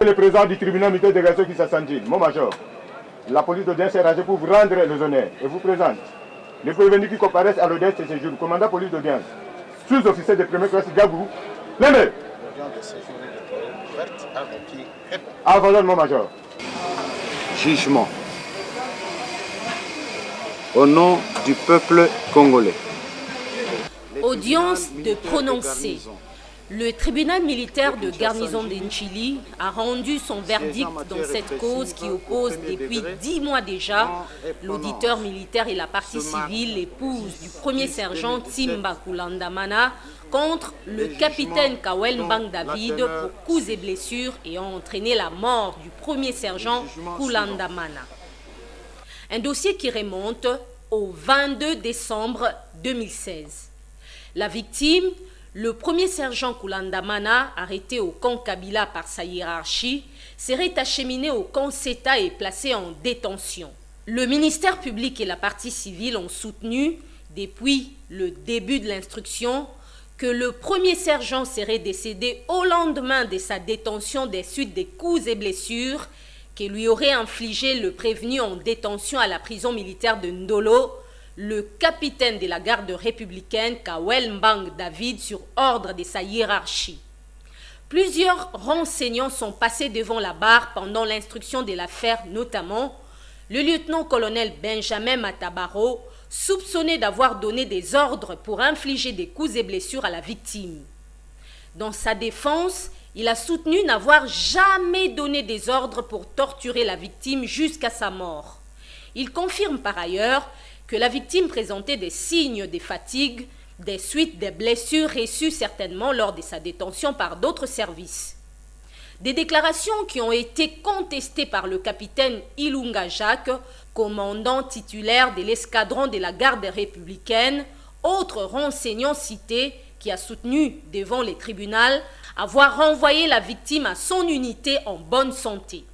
le président du tribunal militaire de Gassou qui s'assentit, mon major. La police d'audience est rangée pour vous rendre les honneurs et vous présente les prévenus qui comparaissent à l'audience de séjour. Commandant police d'audience, sous-officier de première classe Gabou, Lembe. Avant mon major. Jugement. Au nom du peuple congolais. Audience de prononcer. Le tribunal militaire de garnison d'Nchili a rendu son verdict dans cette cause qui oppose depuis 10 mois déjà l'auditeur militaire et la partie civile, l'épouse du premier sergent Timba Kulandamana, contre le capitaine Kawel Mbang David pour coups et blessures ayant entraîné la mort du premier sergent Kulandamana. Un dossier qui remonte au 22 décembre 2016. La victime, le premier sergent Kulandamana, arrêté au camp Kabila par sa hiérarchie, serait acheminé au camp Seta et placé en détention. Le ministère public et la partie civile ont soutenu, depuis le début de l'instruction, que le premier sergent serait décédé au lendemain de sa détention des suites des coups et blessures que lui aurait infligé le prévenu en détention à la prison militaire de Ndolo, le capitaine de la garde républicaine Kawel Mbang David sur ordre de sa hiérarchie. Plusieurs renseignants sont passés devant la barre pendant l'instruction de l'affaire, notamment le lieutenant-colonel Benjamin Matabaro, soupçonné d'avoir donné des ordres pour infliger des coups et blessures à la victime. Dans sa défense, il a soutenu n'avoir jamais donné des ordres pour torturer la victime jusqu'à sa mort. Il confirme par ailleurs que la victime présentait des signes de fatigue, des suites des blessures reçues certainement lors de sa détention par d'autres services. Des déclarations qui ont été contestées par le capitaine Ilunga Jacques, commandant titulaire de l'escadron de la garde républicaine, autre renseignant cité qui a soutenu devant les tribunaux avoir renvoyé la victime à son unité en bonne santé.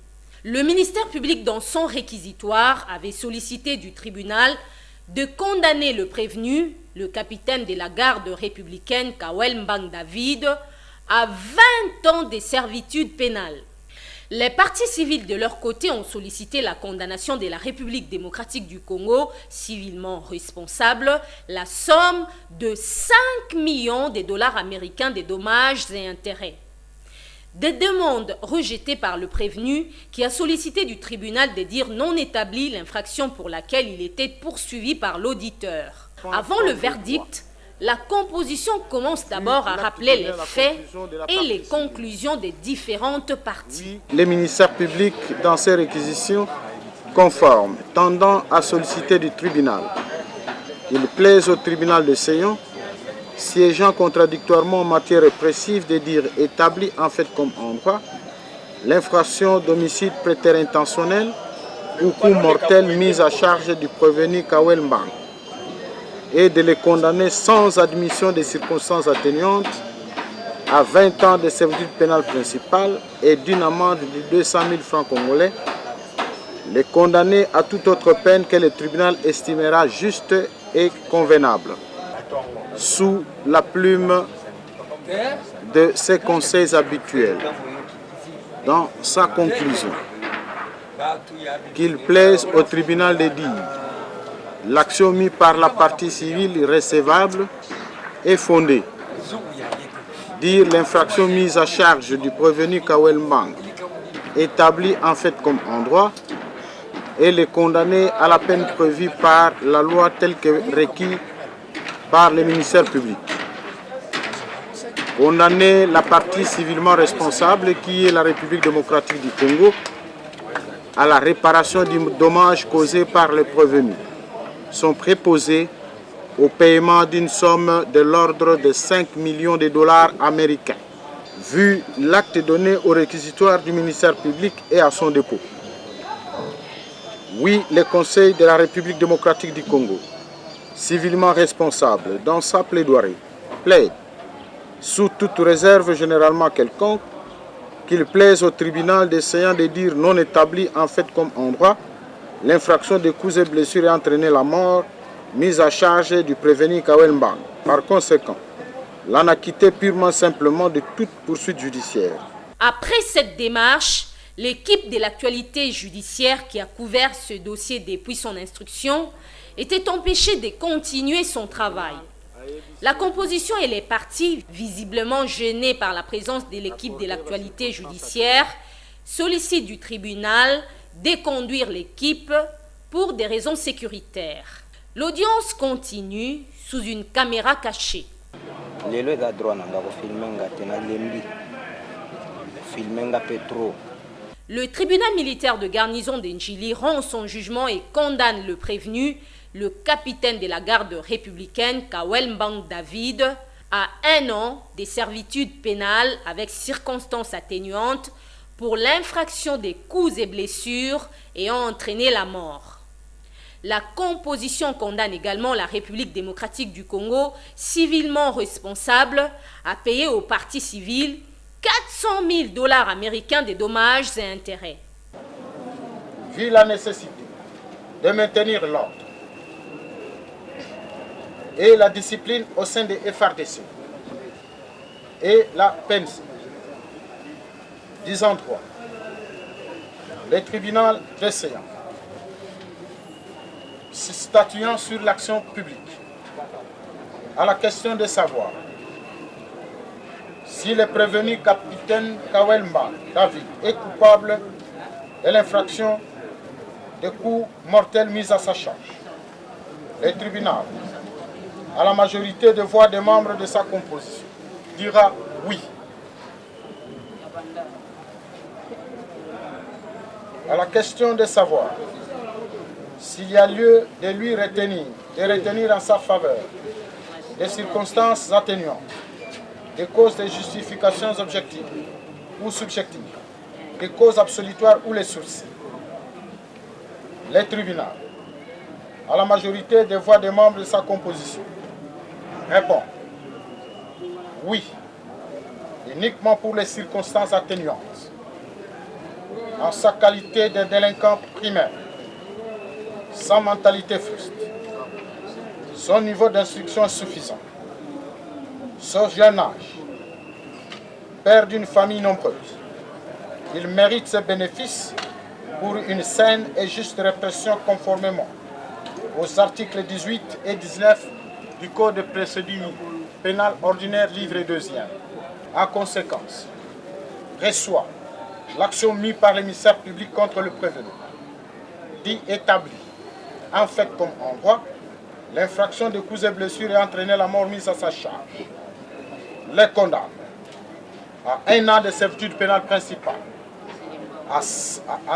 Le ministère public, dans son réquisitoire, avait sollicité du tribunal de condamner le prévenu, le capitaine de la garde républicaine Kawel Mbang David, à 20 ans de servitude pénale. Les partis civils de leur côté ont sollicité la condamnation de la République démocratique du Congo, civilement responsable, la somme de 5 millions de dollars américains de dommages et intérêts. Des demandes rejetées par le prévenu qui a sollicité du tribunal de dire non établi l'infraction pour laquelle il était poursuivi par l'auditeur. Avant le verdict, la composition commence d'abord à rappeler les faits et les conclusions des différentes parties. Le ministère public, dans ses réquisitions conformes, tendant à solliciter du tribunal, il plaise au tribunal de Séyon, siégeant contradictoirement en matière répressive, de dire établi en fait comme en droit l'infraction d'homicide préterintentionnel ou coup mortel mise à charge du prévenu Kawel Mbang et de les condamner sans admission des circonstances atténuantes à 20 ans de servitude pénale principale et d'une amende de 200 000 francs congolais, les condamner à toute autre peine que le tribunal estimera juste et convenable, sous la plume de ses conseils habituels. Dans sa conclusion, qu'il plaise au tribunal de dire l'action mise par la partie civile recevable est fondée. Dire l'infraction mise à charge du prévenu Kawel Mbang établie en fait comme en droit et les condamner à la peine prévue par la loi telle que requis par le ministère public. Condamner la partie civilement responsable qui est la République démocratique du Congo à la réparation du dommage causé par le prévenu. Sont préposés au paiement d'une somme de l'ordre de 5 millions de dollars américains, vu l'acte donné au réquisitoire du ministère public et à son dépôt. Oui, le Conseil de la République démocratique du Congo, civilement responsable dans sa plaidoirie, plaide, sous toute réserve généralement quelconque, qu'il plaise au tribunal d'essayant de dire non établi en fait comme en droit, l'infraction de coups et blessures a entraîné la mort, mise à charge du prévenu Kawel Mbang. Par conséquent, l'en acquitté purement simplement de toute poursuite judiciaire. Après cette démarche, l'équipe de l'actualité judiciaire qui a couvert ce dossier depuis son instruction était empêchée de continuer son travail. La composition et les parties, visiblement gênées par la présence de l'équipe de l'actualité judiciaire, sollicitent du tribunal de conduire l'équipe pour des raisons sécuritaires. L'audience continue sous une caméra cachée. Le tribunal militaire de garnison d'Ndjili rend son jugement et condamne le prévenu, le capitaine de la garde républicaine Kawel Mbang David, à 1 an de servitude pénale avec circonstances atténuantes pour l'infraction des coups et blessures ayant entraîné la mort. La composition condamne également la République démocratique du Congo, civilement responsable, à payer au parti civil 400 000 $ américains de dommages et intérêts. Vu la nécessité de maintenir l'ordre et la discipline au sein des FRDC et la PNC, disant droit, le tribunal de séance, statuant sur l'action publique, à la question de savoir si le prévenu capitaine Kawel Mbang David est coupable de l'infraction de coups mortels mis à sa charge. Le tribunal, à la majorité de voix des membres de sa composition, dira oui. À la question de savoir s'il y a lieu de lui retenir en sa faveur des circonstances atténuantes, des causes de justifications objectives ou subjectives, des causes absolutoires ou les sources. Le tribunal, à la majorité des voix des membres de sa composition, répond oui, uniquement pour les circonstances atténuantes, en sa qualité de délinquant primaire, sans mentalité fruste, son niveau d'instruction insuffisant, son jeune âge, père d'une famille nombreuse. Il mérite ce bénéfice pour une saine et juste répression conformément aux articles 18 et 19 du Code de procédure pénale ordinaire livre 2e. En conséquence, reçoit l'action mise par l'émissaire public contre le prévenu, dit établi, en fait comme en droit, l'infraction de coups et blessures et entraîné la mort mise à sa charge. Les condamne à 1 an de servitude pénale principale, à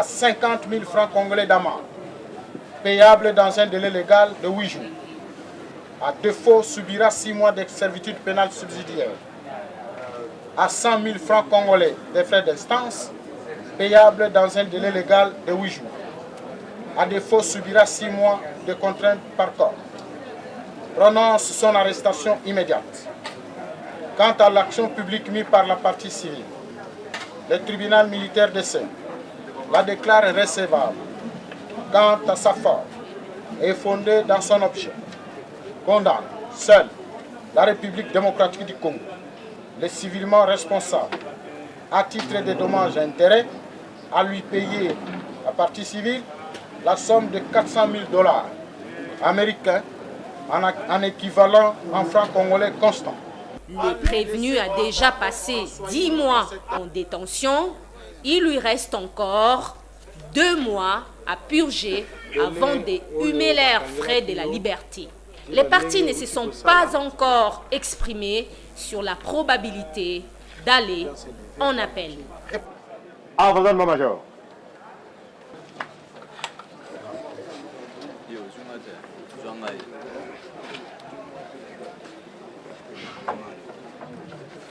50 000 francs congolais d'amende, payable dans un délai légal de 8 jours. À défaut, subira 6 mois de servitude pénale subsidiaire, à 100 000 francs congolais de frais d'instance, payable dans un délai légal de 8 jours. À défaut, subira 6 mois de contrainte par corps. Prononce son arrestation immédiate. Quant à l'action publique mise par la partie civile, le tribunal militaire de Seine la déclare recevable. Quant à sa forme, est fondée dans son objet. Condamne seule la République démocratique du Congo, les civilement responsables, à titre de dommages et intérêts, à lui payer, la partie civile, la somme de 400 000 $ américains en équivalent en francs congolais constants. Le prévenu a déjà passé 10 mois en détention. Il lui reste encore 2 mois à purger avant de humer l'air frais de la liberté. Les partis ne se sont pas encore exprimés sur la probabilité d'aller en appel. Avant, major.